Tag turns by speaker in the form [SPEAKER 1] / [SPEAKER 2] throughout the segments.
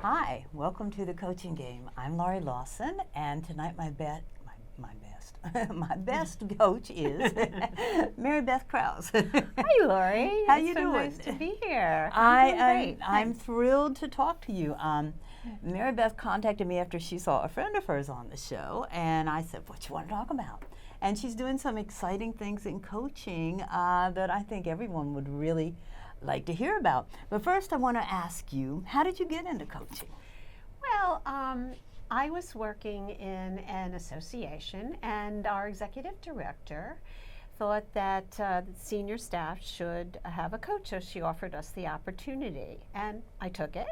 [SPEAKER 1] Hi, welcome to the Coaching Game. I'm Laurie Lawson, and tonight my best my best coach is Maribeth Kraus.
[SPEAKER 2] Hi, Laurie.
[SPEAKER 1] How
[SPEAKER 2] it's
[SPEAKER 1] you
[SPEAKER 2] so
[SPEAKER 1] doing?
[SPEAKER 2] Nice to be here. I'm doing great.
[SPEAKER 1] I'm thrilled to talk to you. Maribeth contacted me after she saw a friend of hers on the show, and I said, "What you want to talk about?" And she's doing some exciting things in coaching that I think everyone would really like to hear about. But first, I want to ask you, how did you get into coaching?
[SPEAKER 2] Well, I was working in an association, and our executive director thought that the senior staff should have a coach, so she offered us the opportunity, and I took it.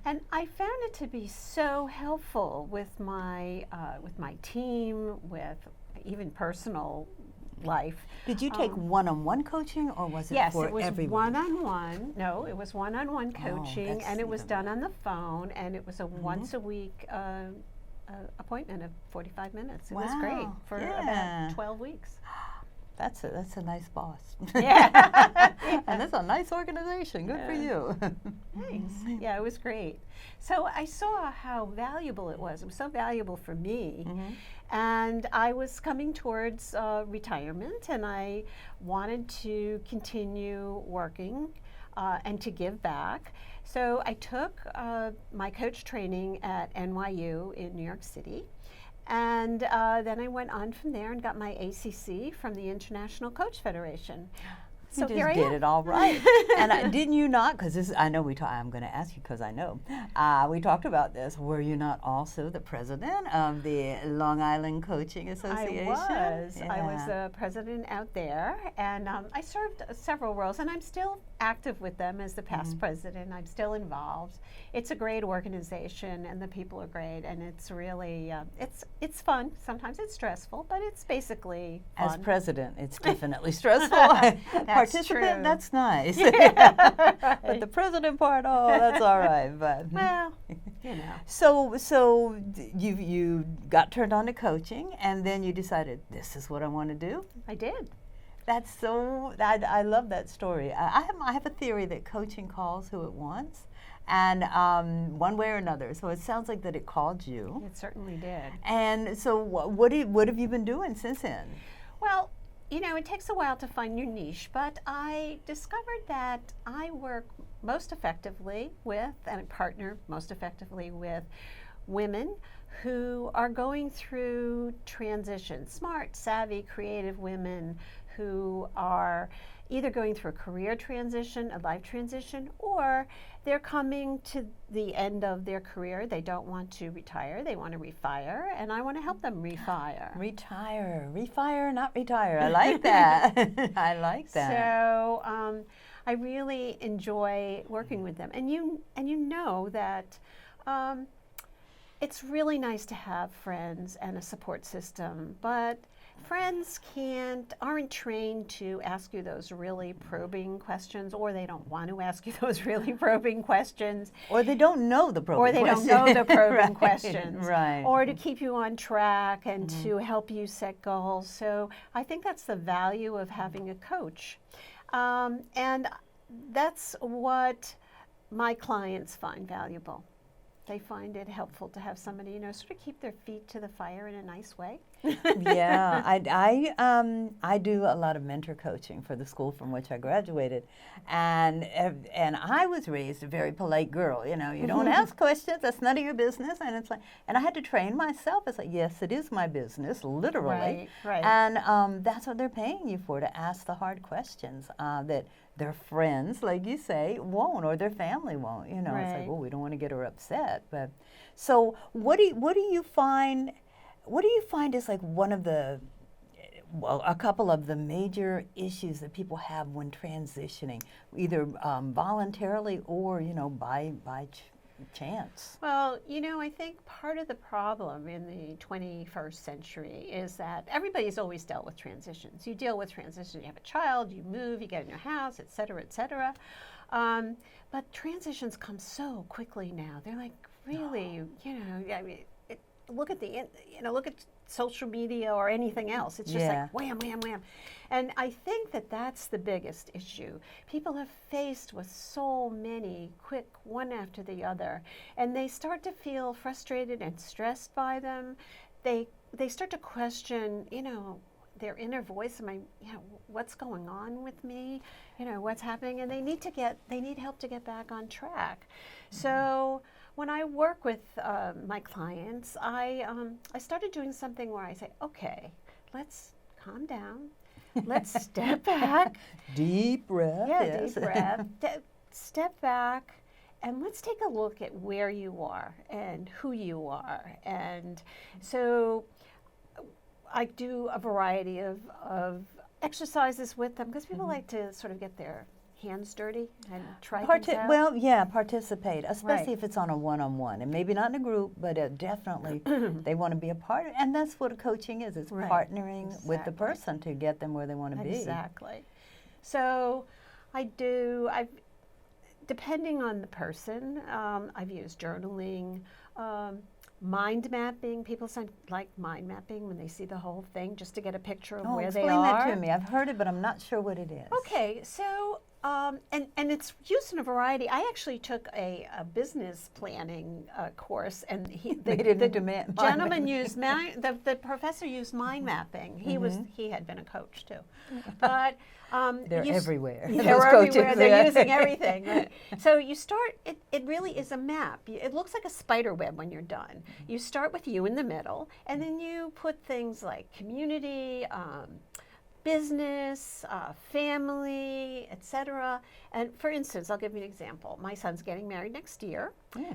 [SPEAKER 2] And I found it to be so helpful with my team, with even personal life.
[SPEAKER 1] Did you take one-on-one coaching, or was it
[SPEAKER 2] yes,
[SPEAKER 1] for
[SPEAKER 2] it was
[SPEAKER 1] everyone?
[SPEAKER 2] one-on-one. No, it was one-on-one coaching, and it was
[SPEAKER 1] even
[SPEAKER 2] done on the phone, and it was a once-a-week appointment of 45 minutes. It was great
[SPEAKER 1] Wow,
[SPEAKER 2] for
[SPEAKER 1] yeah.
[SPEAKER 2] about 12 weeks.
[SPEAKER 1] That's a nice boss.
[SPEAKER 2] Yeah.
[SPEAKER 1] And that's a nice organization. Good for you.
[SPEAKER 2] Thanks. Yeah, it was great. So I saw how valuable it was. It was so valuable for me. And I was coming towards retirement, and I wanted to continue working and to give back. So I took my coach training at NYU in New York City. And then I went on from there and got my ACC from the International Coach Federation.
[SPEAKER 1] You
[SPEAKER 2] So
[SPEAKER 1] just
[SPEAKER 2] here I
[SPEAKER 1] did
[SPEAKER 2] am.
[SPEAKER 1] it all right. And didn't you not, because I know I'm going to ask you because I know. We talked about this. Were you not also the president of the Long Island Coaching Association?
[SPEAKER 2] I was. I was
[SPEAKER 1] Yeah.
[SPEAKER 2] the president out there, and I served several roles, and I'm still active with them as the past president. I'm still involved. It's a great organization, and the people are great, and it's really, it's fun. Sometimes it's stressful, but it's basically fun.
[SPEAKER 1] As president, it's definitely stressful. Participant,
[SPEAKER 2] true.
[SPEAKER 1] that's nice.
[SPEAKER 2] Yeah,
[SPEAKER 1] But the president part, oh, that's all right. But
[SPEAKER 2] well, you know.
[SPEAKER 1] so you got turned on to coaching, and then you decided this is what I want to do.
[SPEAKER 2] I did.
[SPEAKER 1] That's so. I love that story. I have a theory that coaching calls who it wants, and one way or another. So it sounds like that it called you.
[SPEAKER 2] It certainly did.
[SPEAKER 1] And so what have you been doing since then?
[SPEAKER 2] Well, you know, it takes a while to find your niche, but I discovered that I work most effectively with, and I partner most effectively with, women who are going through transition. Smart, savvy, creative women who are either going through a career transition, a life transition, or they're coming to the end of their career. They don't want to retire, they want to refire, and I want to help them refire.
[SPEAKER 1] Refire, not retire. I like that. I like that.
[SPEAKER 2] So I really enjoy working with them, and you know that it's really nice to have friends and a support system, but friends aren't trained to ask you those really probing questions, or they don't want to ask you those really probing questions.
[SPEAKER 1] Or they don't know the probing
[SPEAKER 2] Or they
[SPEAKER 1] questions.
[SPEAKER 2] don't know the probing
[SPEAKER 1] Right,
[SPEAKER 2] questions.
[SPEAKER 1] right.
[SPEAKER 2] Or to keep you on track and to help you set goals. So I think that's the value of having a coach. And that's what my clients find valuable. They find it helpful to have somebody, you know, sort of keep their feet to the fire in a nice way.
[SPEAKER 1] Yeah, I do a lot of mentor coaching for the school from which I graduated, and I was raised a very polite girl. You know, you don't ask questions. That's none of your business. And it's like, and I had to train myself. It's like, yes, it is my business, literally.
[SPEAKER 2] Right.
[SPEAKER 1] And that's what they're paying you for, to ask the hard questions that their friends, like you say, won't, or their family won't. You know, it's like,
[SPEAKER 2] Right.
[SPEAKER 1] well, we don't want to get her upset. But so, what do you find? What do you find is like one of the, well, a couple of the major issues that people have when transitioning, either voluntarily or, you know, by chance?
[SPEAKER 2] Well, you know, I think part of the problem in the 21st century is that everybody's always dealt with transitions. You deal with transitions. You have a child, you move, you get in your house, et cetera, et cetera. But transitions come so quickly now. They're like really, you know, I mean, look at look at social media or anything else. It's just like wham, wham, wham. And I think that that's the biggest issue. People are faced with so many quick, one after the other, and they start to feel frustrated and stressed by them. They start to question, their inner voice. What's going on with me? What's happening? And they need help to get back on track. So when I work with my clients, I started doing something where I say, okay, let's calm down. Let's step back.
[SPEAKER 1] Deep breath.
[SPEAKER 2] Yeah,
[SPEAKER 1] yes.
[SPEAKER 2] deep breath. Step back, and let's take a look at where you are and who you are. And so I do a variety of exercises with them because people like to sort of get their hands dirty and try things out.
[SPEAKER 1] Well, yeah, participate, especially if it's on a one-on-one, and maybe not in a group, but definitely they want to be a part of, and that's what coaching is. It's partnering with the person to get them where they want to be.
[SPEAKER 2] Exactly. So depending on the person, I've used journaling, mind mapping. People like mind mapping when they see the whole thing, just to get a picture of where they are.
[SPEAKER 1] Explain that to me. I've heard it, but I'm not sure what it is.
[SPEAKER 2] Okay, so and it's used in a variety. I actually took a business planning course, and the gentleman used the professor used mind mapping. He had been a coach too, but
[SPEAKER 1] they're everywhere.
[SPEAKER 2] They're everywhere. They're using everything. Right? So you start. It really is a map. It looks like a spider web when you're done. You start with you in the middle, and then you put things like community, business, family, etc. And for instance, I'll give you an example. My son's getting married next year.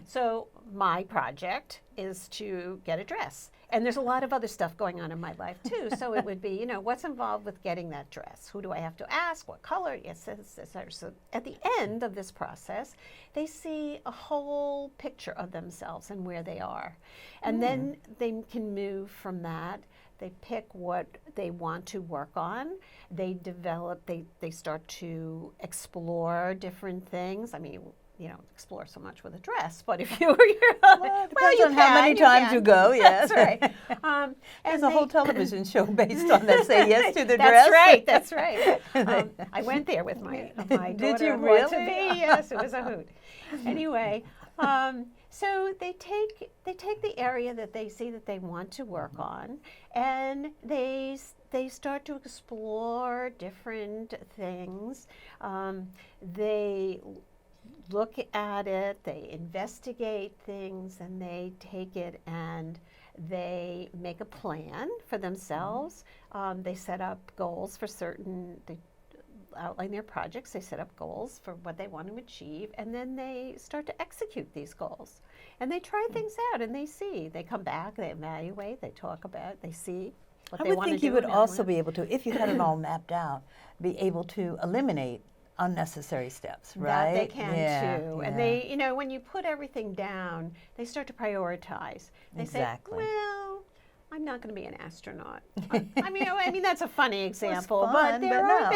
[SPEAKER 2] So my project is to get a dress. And there's a lot of other stuff going on in my life too. So it would be, what's involved with getting that dress? Who do I have to ask? What color? Yes, so at the end of this process, they see a whole picture of themselves and where they are. And then they can move from that. They pick what they want to work on. They develop, they start to explore different things. I mean, you don't explore so much with a dress, but if you were,
[SPEAKER 1] depends on how many times you go, yes.
[SPEAKER 2] That's right.
[SPEAKER 1] There's a whole television show based on that, Say Yes to the Dress.
[SPEAKER 2] That's right. I went there with my daughter.
[SPEAKER 1] Did you really?
[SPEAKER 2] To be, yes, it was a hoot. Anyway, so they take the area that they see that they want to work on, and they start to explore different things. They look at it, they investigate things, and they take it and they make a plan for themselves. They set up goals for they outline their projects, they set up goals for what they want to achieve, and then they start to execute these goals. And they try things out, and they come back, they evaluate, they talk about it, they see what they want to do.
[SPEAKER 1] I would think you would also be able to, if you had it all mapped out, be able to eliminate unnecessary steps, right?
[SPEAKER 2] That they can too. And they, when you put everything down, they start to prioritize. They say, well, I'm not going to be an astronaut. I mean that's a funny example, but there are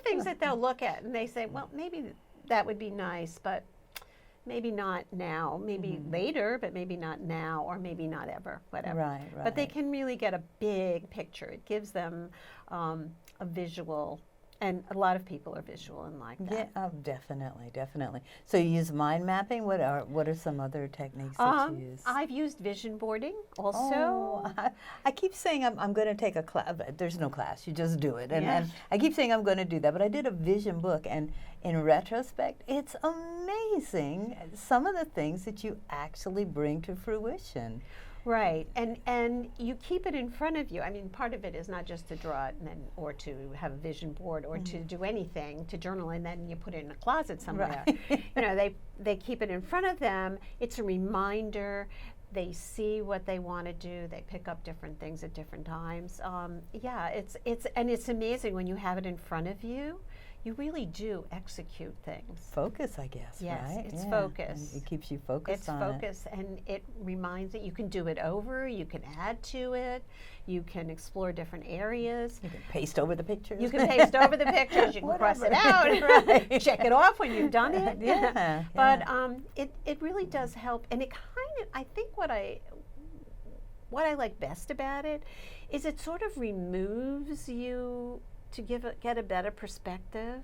[SPEAKER 2] things that they'll look at and they say, well, maybe that would be nice, but maybe not now. Maybe later, but maybe not now, or maybe not ever. Whatever.
[SPEAKER 1] Right.
[SPEAKER 2] But they can really get a big picture. It gives them a visual. And a lot of people are visual and like that.
[SPEAKER 1] Yeah, definitely. So you use mind mapping. What are some other techniques that you use?
[SPEAKER 2] I've used vision boarding also.
[SPEAKER 1] Oh, I keep saying I'm going to take a class. There's no class. You just do it. And I keep saying I'm going to do that. But I did a vision book, and in retrospect, it's amazing some of the things that you actually bring to fruition.
[SPEAKER 2] Right, and you keep it in front of you. I mean, part of it is not just to draw it or to have a vision board or to do anything, to journal, and then you put it in a closet somewhere. Right. They keep it in front of them. It's a reminder. They see what they want to do. They pick up different things at different times. It's amazing when you have it in front of you. You really do execute things.
[SPEAKER 1] Focus, I guess,
[SPEAKER 2] yes,
[SPEAKER 1] right?
[SPEAKER 2] It's focus.
[SPEAKER 1] And it keeps you focused on it.
[SPEAKER 2] It's focus, and it reminds that you can do it over, you can add to it, you can explore different areas.
[SPEAKER 1] You can paste over the pictures.
[SPEAKER 2] You can paste over the pictures, you can cross it out, right. Check it off when you've done it. But it really does help, and it kind of, I think what what I like best about it is it sort of removes you to get a better perspective.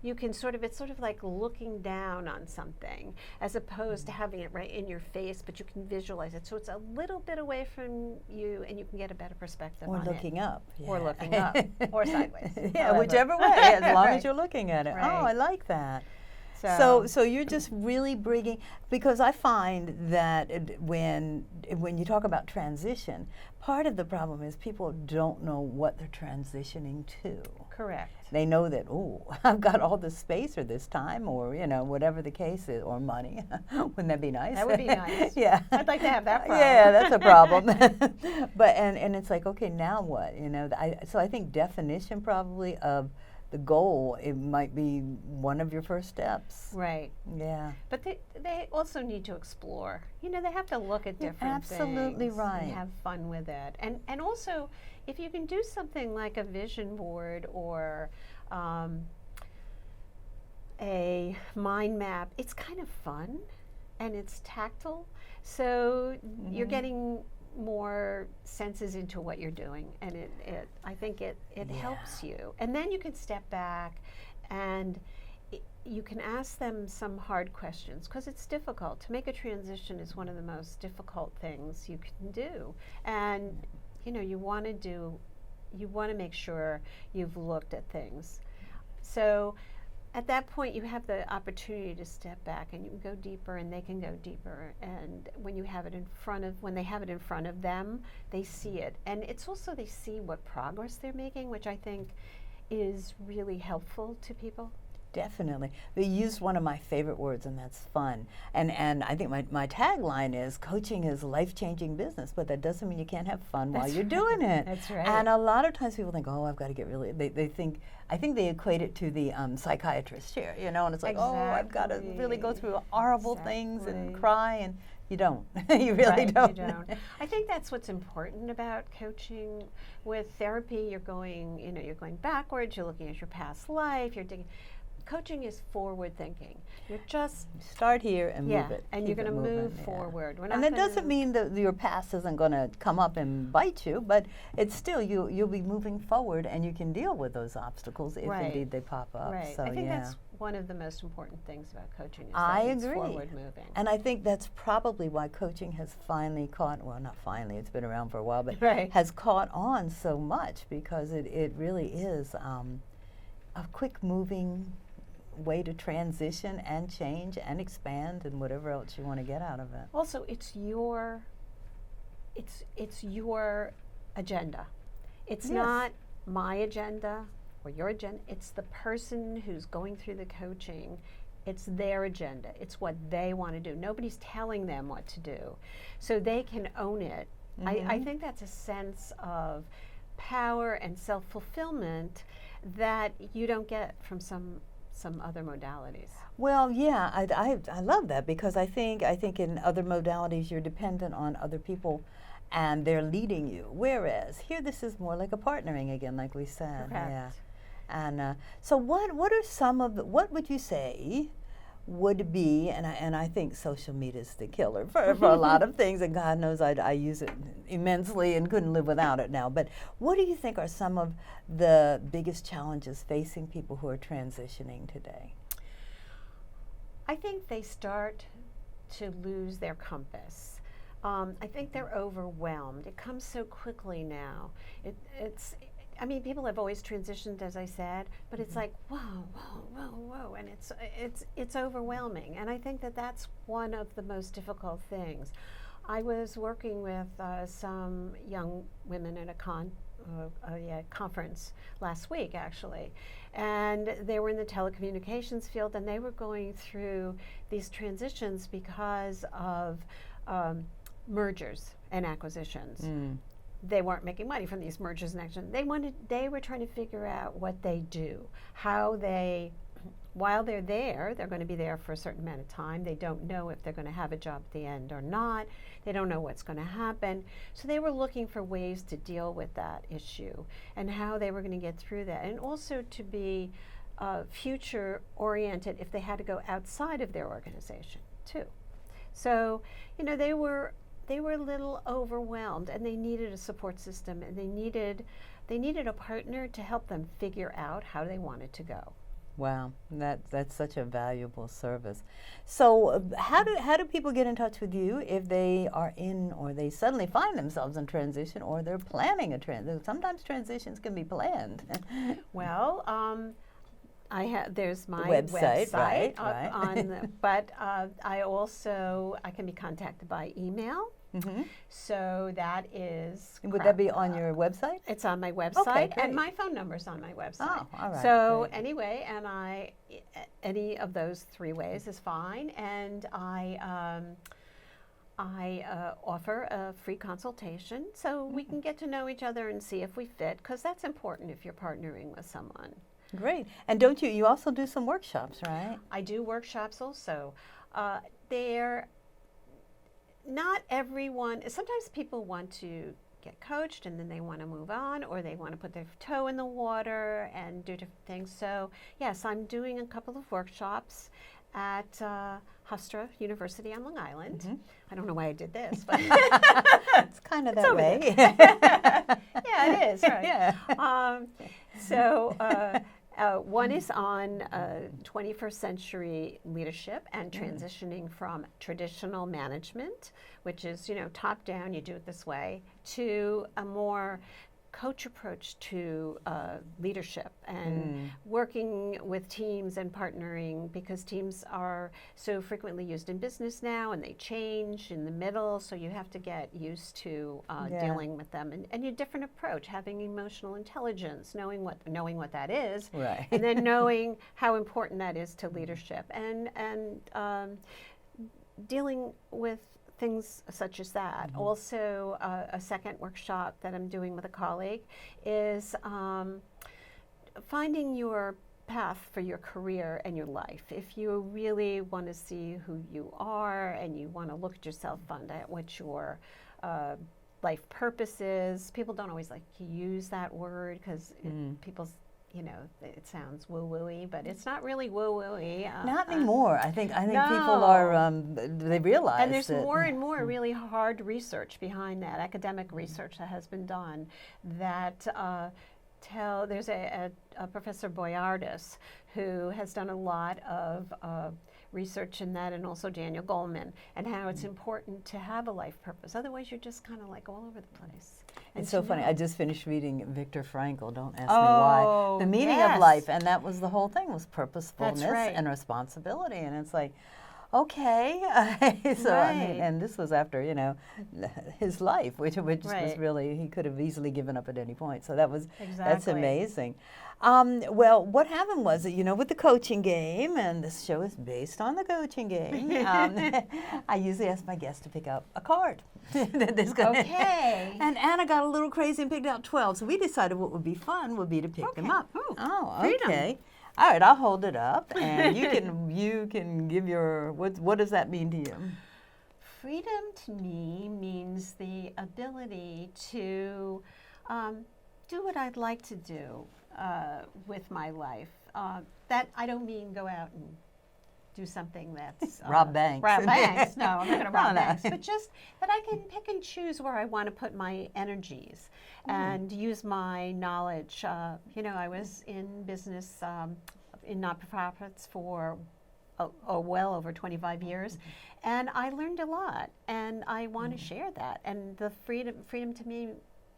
[SPEAKER 2] You can it's sort of like looking down on something as opposed to having it right in your face, but you can visualize it. So it's a little bit away from you and you can get a better perspective on it.
[SPEAKER 1] Or looking up. Yeah.
[SPEAKER 2] Or looking up. Or sideways.
[SPEAKER 1] Yeah,
[SPEAKER 2] however.
[SPEAKER 1] whichever way, as long
[SPEAKER 2] Right.
[SPEAKER 1] as you're looking at it.
[SPEAKER 2] Right.
[SPEAKER 1] Oh, I like that.
[SPEAKER 2] So
[SPEAKER 1] So you're just really bringing, because I find that when you talk about transition, part of the problem is people don't know what they're transitioning to.
[SPEAKER 2] correct.
[SPEAKER 1] They know that, oh, I've got all this space or this time or, whatever the case is, or money. Wouldn't that be nice?
[SPEAKER 2] That would be nice.
[SPEAKER 1] Yeah.
[SPEAKER 2] I'd like to have that problem.
[SPEAKER 1] Yeah, that's a problem. But and it's like, okay, now what? So I think definition probably of the goal, it might be one of your first steps.
[SPEAKER 2] Right.
[SPEAKER 1] Yeah.
[SPEAKER 2] But they also need to explore. They have to look at different
[SPEAKER 1] absolutely
[SPEAKER 2] things
[SPEAKER 1] right.
[SPEAKER 2] and have fun with it. And also, if you can do something like a vision board or a mind map, it's kind of fun and it's tactile. So you're getting more senses into what you're doing, and I think it helps you. And then you can step back and you can ask them some hard questions, because it's difficult. To make a transition is one of the most difficult things you can do. And you want to make sure you've looked at things. So at that point, you have the opportunity to step back, and you can go deeper, and they can go deeper. And when they have it in front of them, they see it, and it's also they see what progress they're making, which I think is really helpful to people.
[SPEAKER 1] Definitely. They used one of my favorite words, and that's fun. And I think my tagline is, coaching is life-changing business, but that doesn't mean you can't have fun while you're doing it.
[SPEAKER 2] That's right.
[SPEAKER 1] And a lot of times people think, oh, I've got to get really, I think they equate it to the psychiatrist chair, and it's like, oh, I've got to really go through horrible things and cry, and you don't. You really don't.
[SPEAKER 2] You don't. I think that's what's important about coaching. With therapy, you're going backwards, you're looking at your past life, you're digging. Coaching is forward thinking. You're just
[SPEAKER 1] start here and move it.
[SPEAKER 2] And you're going to move forward.
[SPEAKER 1] And that doesn't mean that your past isn't going to come up and bite you, but it's still you'll be moving forward, and you can deal with those obstacles if indeed they pop up.
[SPEAKER 2] Right.
[SPEAKER 1] So
[SPEAKER 2] I think that's one of the most important things about coaching. Is
[SPEAKER 1] I
[SPEAKER 2] that it's
[SPEAKER 1] agree.
[SPEAKER 2] Forward moving.
[SPEAKER 1] And I think that's probably why coaching has finally not finally, it's been around for a while, but has caught on so much, because it really is a quick moving way to transition and change and expand and whatever else you want to get out of it.
[SPEAKER 2] Also, it's your agenda. It's not my agenda or your agenda. It's the person who's going through the coaching. It's their agenda. It's what they want to do. Nobody's telling them what to do, so they can own it. I think that's a sense of power and self-fulfillment that you don't get from some other modalities.
[SPEAKER 1] Well, yeah, I love that, because I think in other modalities you're dependent on other people and they're leading you, whereas here this is more like a partnering again, like we said.
[SPEAKER 2] Correct.
[SPEAKER 1] Yeah. And so what are some of what would you say would be, and I think social media is the killer for a lot of things, and God knows I use it immensely and couldn't live without it now, but what do you think are some of the biggest challenges facing people who are transitioning today?
[SPEAKER 2] I think they start to lose their compass. I think they're overwhelmed. It comes so quickly now. People have always transitioned, as I said, but it's like, whoa, whoa, whoa, whoa, and it's overwhelming. And I think that's one of the most difficult things. I was working with some young women at a conference last week, actually, and they were in the telecommunications field, and they were going through these transitions because of mergers and acquisitions. They weren't making money from these mergers and acquisitions. They were trying to figure out what they do, while they're there, they're going to be there for a certain amount of time. They don't know if they're going to have a job at the end or not. They don't know what's going to happen. So they were looking for ways to deal with that issue and how they were going to get through that, and also to be future oriented if they had to go outside of their organization too. So, they were they were a little overwhelmed, and they needed a support system, and they needed a partner to help them figure out how they wanted to go.
[SPEAKER 1] Wow, that's such a valuable service. So, how do people get in touch with you if they are in, or they suddenly find themselves in transition, or they're planning a transition? Sometimes transitions can be planned.
[SPEAKER 2] Well, there's my
[SPEAKER 1] website, right,
[SPEAKER 2] up on but I can be contacted by email.
[SPEAKER 1] Mm-hmm.
[SPEAKER 2] So that is.
[SPEAKER 1] Would that be on your website?
[SPEAKER 2] It's on my website,
[SPEAKER 1] Okay,
[SPEAKER 2] and my phone number's on my website.
[SPEAKER 1] Oh, all right.
[SPEAKER 2] So
[SPEAKER 1] great.
[SPEAKER 2] anyway, and any of those three ways is fine, and I offer a free consultation so we can get to know each other and see if we fit, because that's important if you're partnering with someone.
[SPEAKER 1] Great. And don't you also do some workshops, right?
[SPEAKER 2] I do workshops also. They're not everyone. Sometimes people want to get coached and then they want to move on, or they want to put their toe in the water and do different things. So yes, I'm doing a couple of workshops at Hofstra University on Long Island.
[SPEAKER 1] Mm-hmm.
[SPEAKER 2] I don't know why I did this, but
[SPEAKER 1] It's kind of that way.
[SPEAKER 2] yeah, it is, right?
[SPEAKER 1] Yeah.
[SPEAKER 2] One is on 21st century leadership and transitioning from traditional management, which is, top down, you do it this way, to a more coach approach to leadership and working with teams and partnering, because teams are so frequently used in business now, and they change in the middle, so you have to get used to dealing with them, and a different approach, having emotional intelligence, knowing what that is,
[SPEAKER 1] Right.
[SPEAKER 2] and then knowing how important that is to leadership, and dealing with things such as that.
[SPEAKER 1] Mm-hmm.
[SPEAKER 2] Also, a second workshop that I'm doing with a colleague is finding your path for your career and your life. If you really want to see who you are and you want to look at yourself, find out what your life purpose is. People don't always like to use that word because people's it sounds woo-woo-y, but it's not really woo-woo-y.
[SPEAKER 1] Not anymore. I think people
[SPEAKER 2] No.
[SPEAKER 1] are, they realize
[SPEAKER 2] And there's
[SPEAKER 1] that
[SPEAKER 2] more and more really hard research behind that, academic research that has been done that there's a Professor Boyardis who has done a lot of research in that, and also Daniel Goleman, and how it's important to have a life purpose. Otherwise, you're just kind of like all over the place.
[SPEAKER 1] It's so funny. I just finished reading Viktor Frankl, Don't Ask Me Why. The meaning of life, and that was the whole thing, was purposefulness and responsibility. And it's like, okay. So I mean, and this was after, his life, which was really, he could have easily given up at any point. So that's amazing. Well, what happened was that, with the coaching game, and this show is based on the coaching game, I usually ask my guests to pick out a card.
[SPEAKER 2] Okay.
[SPEAKER 1] And Anna got a little crazy and picked out 12. So we decided what would be fun would be to pick them up. Oh,
[SPEAKER 2] freedom.
[SPEAKER 1] Okay. All right, I'll hold it up, and you can give your, what does that mean to you?
[SPEAKER 2] Freedom to me means the ability to do what I'd like to do with my life. That I don't mean go out and do something that's
[SPEAKER 1] rob banks.
[SPEAKER 2] Rob banks. No, I'm not going to rob banks. But just that I can pick and choose where I want to put my energies and use my knowledge. I was in business in not-for-profits for well over 25 years, and I learned a lot, and I want to share that. And the freedom to me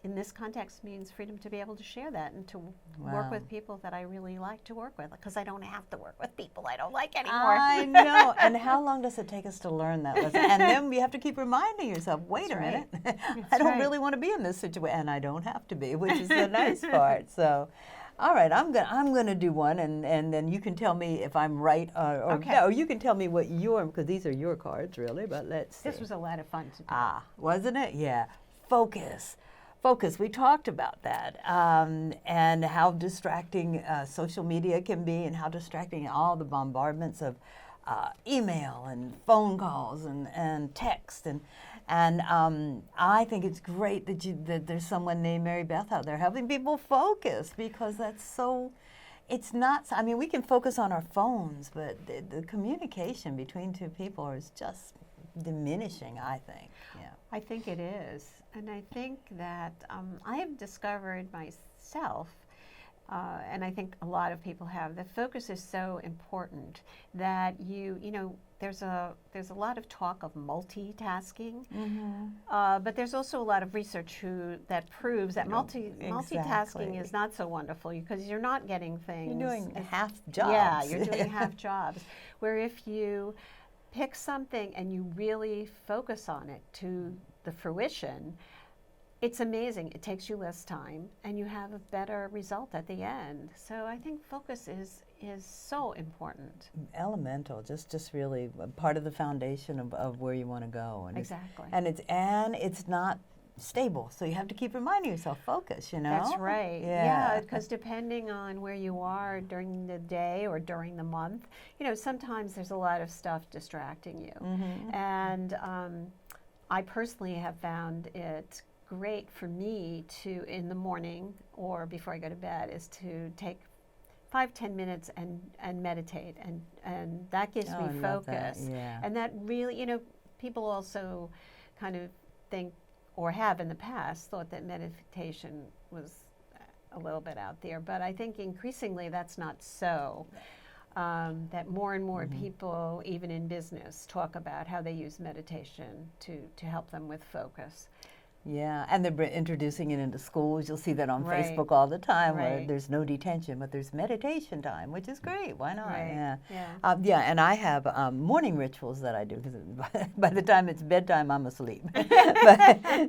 [SPEAKER 2] in this context means freedom to be able to share that and to work with people that I really like to work with, because I don't have to work with people I don't like anymore.
[SPEAKER 1] I know. And how long does it take us to learn that lesson? And then you have to keep reminding yourself, wait a minute, I don't really want to be in this situation, and I don't have to be, which is the nice part. So, all right, I'm gonna do one, and then you can tell me if I'm right, or no, you can tell me what because these are your cards, really. But let's see.
[SPEAKER 2] This was a lot of fun to do.
[SPEAKER 1] Wasn't it? Yeah. Focus. We talked about that, and how distracting social media can be, and how distracting all the bombardments of email and phone calls and text, and I think it's great that there's someone named Maribeth out there helping people focus, because that's so. It's not. I mean, we can focus on our phones, but the communication between two people is just diminishing, I think. Yeah.
[SPEAKER 2] I think it is. And I think that I have discovered myself, and I think a lot of people have, that focus is so important that there's a lot of talk of multitasking, but there's also a lot of research that proves that multitasking is not so wonderful because you're not getting things.
[SPEAKER 1] You're doing half jobs.
[SPEAKER 2] Yeah, you're doing half jobs. Where if you pick something and you really focus on it to the fruition, it's amazing. It takes you less time and you have a better result at the end. So I think focus is so important.
[SPEAKER 1] Elemental, just really part of the foundation of where you want to go. And
[SPEAKER 2] exactly.
[SPEAKER 1] It's not stable, so you have to keep reminding yourself, focus,
[SPEAKER 2] That's right. Yeah, because depending on where you are during the day or during the month, sometimes there's a lot of stuff distracting you. And I personally have found it great for me to, in the morning or before I go to bed, is to take 5-10 minutes and meditate, and that gives me focus.
[SPEAKER 1] Yeah.
[SPEAKER 2] And that really, people also kind of think, or have in the past thought, that meditation was a little bit out there, but I think increasingly that's not so. That more and more people, even in business, talk about how they use meditation to help them with focus.
[SPEAKER 1] Yeah, and they're introducing it into schools. You'll see that on Facebook all the time, where there's no detention, but there's meditation time, which is great. Why not? Yeah, and I have morning rituals that I do, because by the time it's bedtime, I'm asleep.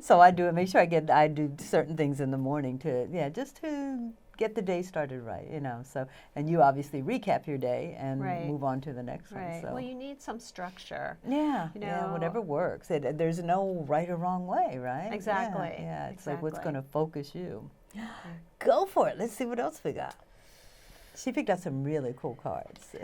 [SPEAKER 1] So I do it. Make sure I do certain things in the morning just to get the day started right, So, and you obviously recap your day and move on to the next one. So.
[SPEAKER 2] Well, you need some structure.
[SPEAKER 1] Yeah, whatever works. There's no right or wrong way, right?
[SPEAKER 2] Exactly.
[SPEAKER 1] Yeah, it's like what's going to focus you. Go for it. Let's see what else we got. She picked out some really cool cards.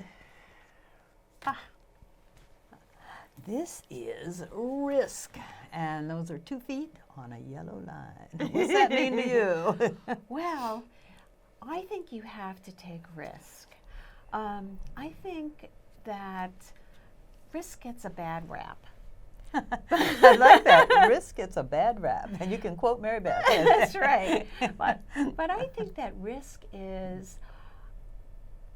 [SPEAKER 1] This is risk, and those are 2 feet on a yellow line. What's that mean to you?
[SPEAKER 2] Well, I think you have to take risk. I think that risk gets a bad rap.
[SPEAKER 1] I like that. Risk gets a bad rap. And you can quote Maribeth.
[SPEAKER 2] That's right. But I think that risk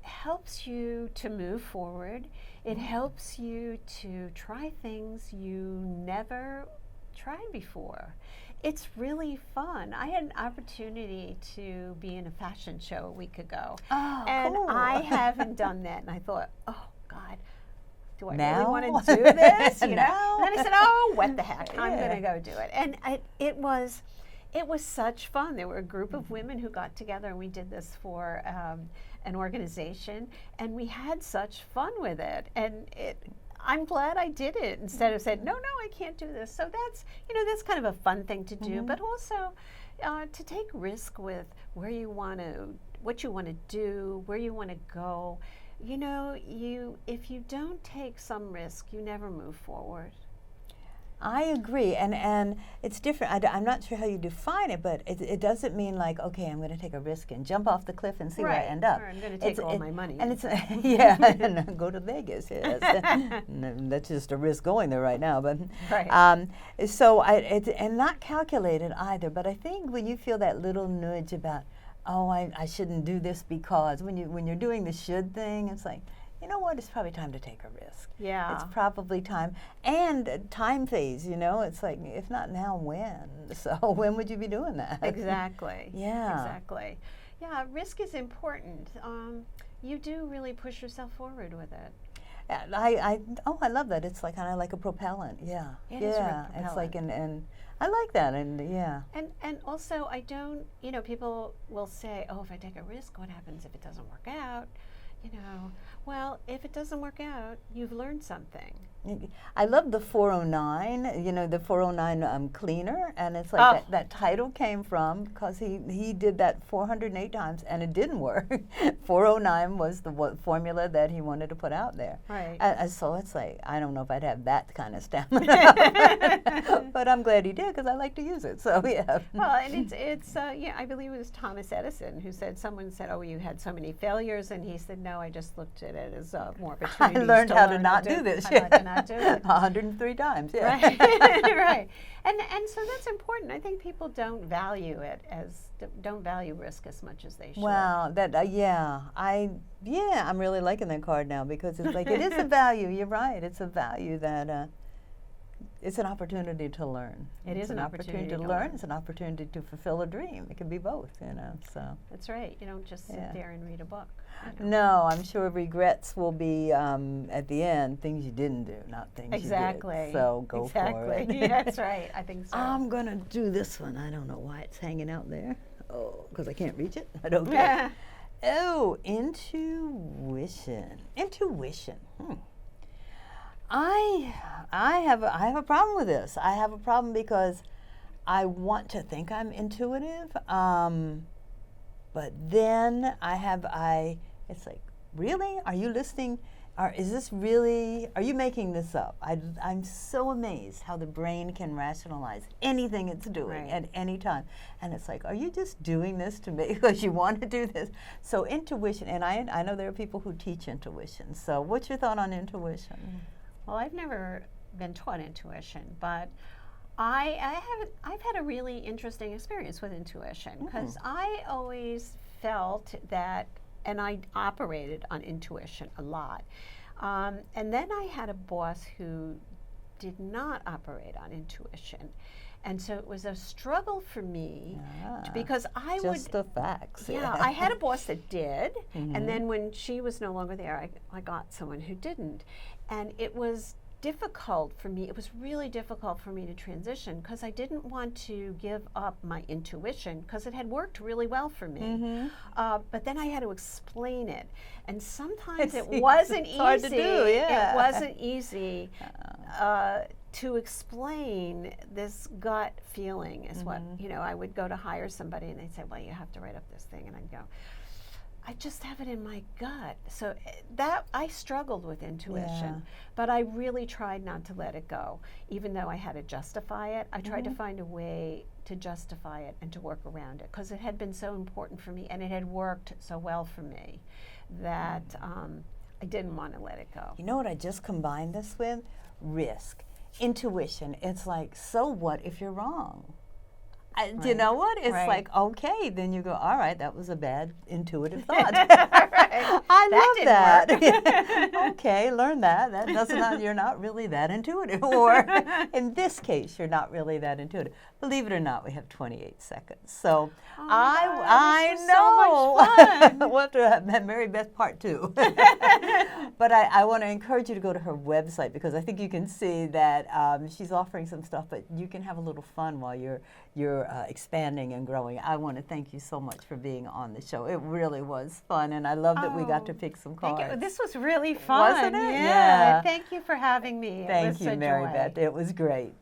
[SPEAKER 2] helps you to move forward. It helps you to try things you never tried before. It's really fun. I had an opportunity to be in a fashion show a week ago.
[SPEAKER 1] Oh,
[SPEAKER 2] and
[SPEAKER 1] cool.
[SPEAKER 2] I haven't done that. And I thought, oh, God, do I
[SPEAKER 1] now?
[SPEAKER 2] really want to do this?
[SPEAKER 1] Now?
[SPEAKER 2] And then I said, oh, what the heck? I'm going to go do it. And it was such fun. There were a group of women who got together, and we did this for an organization, and we had such fun with it. And I'm glad I did it instead of said, no, I can't do this. So that's kind of a fun thing to do, but also to take risk with what you want to do, where you want to go. If you don't take some risk, you never move forward.
[SPEAKER 1] I agree, and it's different. I'm not sure how you define it, but it doesn't mean like, okay, I'm going to take a risk and jump off the cliff and see where I end up.
[SPEAKER 2] Or I'm going to take all my money.
[SPEAKER 1] And it's and go to Vegas. Yes, that's just a risk going there right now. But so it's not calculated either. But I think when you feel that little nudge about, oh, I shouldn't do this because when you're doing the should thing, it's like, you know what, it's probably time to take a risk.
[SPEAKER 2] Yeah.
[SPEAKER 1] It's probably time. And time phase, it's like, if not now, when? So when would you be doing that?
[SPEAKER 2] Exactly.
[SPEAKER 1] Yeah.
[SPEAKER 2] Exactly. Yeah, risk is important. You do really push yourself forward with it.
[SPEAKER 1] I love that. It's like kind of like a propellant. Yeah.
[SPEAKER 2] It is a propellant.
[SPEAKER 1] It's like, and I like that, and yeah.
[SPEAKER 2] And also, I don't, people will say, oh, if I take a risk, what happens if it doesn't work out? Well, if it doesn't work out, you've learned something.
[SPEAKER 1] I love the 409, the 409 cleaner, and it's like that title came from because he did that 408 times and it didn't work. 409 was the formula that he wanted to put out there.
[SPEAKER 2] Right.
[SPEAKER 1] So it's like, I don't know if I'd have that kind of stamina, but I'm glad he did because I like to use it. So yeah.
[SPEAKER 2] Well, and it's I believe it was Thomas Edison who said, someone said, oh, you had so many failures, and he said, no, I just looked at it as more opportunities.
[SPEAKER 1] I learned how to not do this.
[SPEAKER 2] How to not not do it.
[SPEAKER 1] 103 times, yeah.
[SPEAKER 2] Right, right. And so that's important. I think people don't value it don't value risk as much as they should.
[SPEAKER 1] Well, I'm really liking that card now because it's like it is a value. You're right. It's a value that it's an opportunity to learn.
[SPEAKER 2] It's an opportunity to
[SPEAKER 1] learn. It's an opportunity to fulfill a dream. It can be both, So
[SPEAKER 2] that's right. You don't just sit there and read a book.
[SPEAKER 1] No, I'm sure regrets will be at the end things you didn't do, not things you did. So go for it.
[SPEAKER 2] Yeah, that's right. I think so.
[SPEAKER 1] I'm gonna do this one. I don't know why it's hanging out there. Oh, because I can't reach it. I don't get it. Oh, intuition. Intuition. I have a problem with this. I have a problem because I want to think I'm intuitive, but then it's like, really? Are you listening? Are you making this up? I'm so amazed how the brain can rationalize anything it's doing at any time. And it's like, are you just doing this to me because you want to do this? So intuition, and I know there are people who teach intuition. So what's your thought on intuition?
[SPEAKER 2] Well, I've never been taught intuition, but I've had a really interesting experience with intuition because I always felt that, and I operated on intuition a lot. And then I had a boss who did not operate on intuition. And so it was a struggle for me because I would...
[SPEAKER 1] Just the facts.
[SPEAKER 2] Yeah, I had a boss that did, and then when she was no longer there, I got someone who didn't. And it was difficult for me. It was really difficult for me to transition because I didn't want to give up my intuition because it had worked really well for me. But then I had to explain it. And sometimes it wasn't easy.
[SPEAKER 1] Hard to do, yeah.
[SPEAKER 2] It wasn't easy to explain this gut feeling is what, I would go to hire somebody and they'd say, well, you have to write up this thing. And I'd go, I just have it in my gut. So that I struggled with intuition, but I really tried not to let it go. Even though I had to justify it, I tried to find a way to justify it and to work around it because it had been so important for me and it had worked so well for me that I didn't want to let it go.
[SPEAKER 1] You know what I just combined this with? Risk. Intuition. It's like, so what if you're wrong? Do you know what? It's like, okay, then you go, all right, that was a bad intuitive thought. I love that. Okay, learn that. That doesn't, you're not really that intuitive. Or in this case, you're not really that intuitive. Believe it or not, we have 28 seconds. So I know. So we'll have to have Maribeth Part 2. But I want to encourage you to go to her website because I think you can see that she's offering some stuff, but you can have a little fun while you're expanding and growing. I want to thank you so much for being on the show. It really was fun, and I love that we got to pick some cards.
[SPEAKER 2] Thank you. This was really fun.
[SPEAKER 1] Wasn't it?
[SPEAKER 2] Yeah. Thank you for having me.
[SPEAKER 1] Thank you, Maribeth. It was great.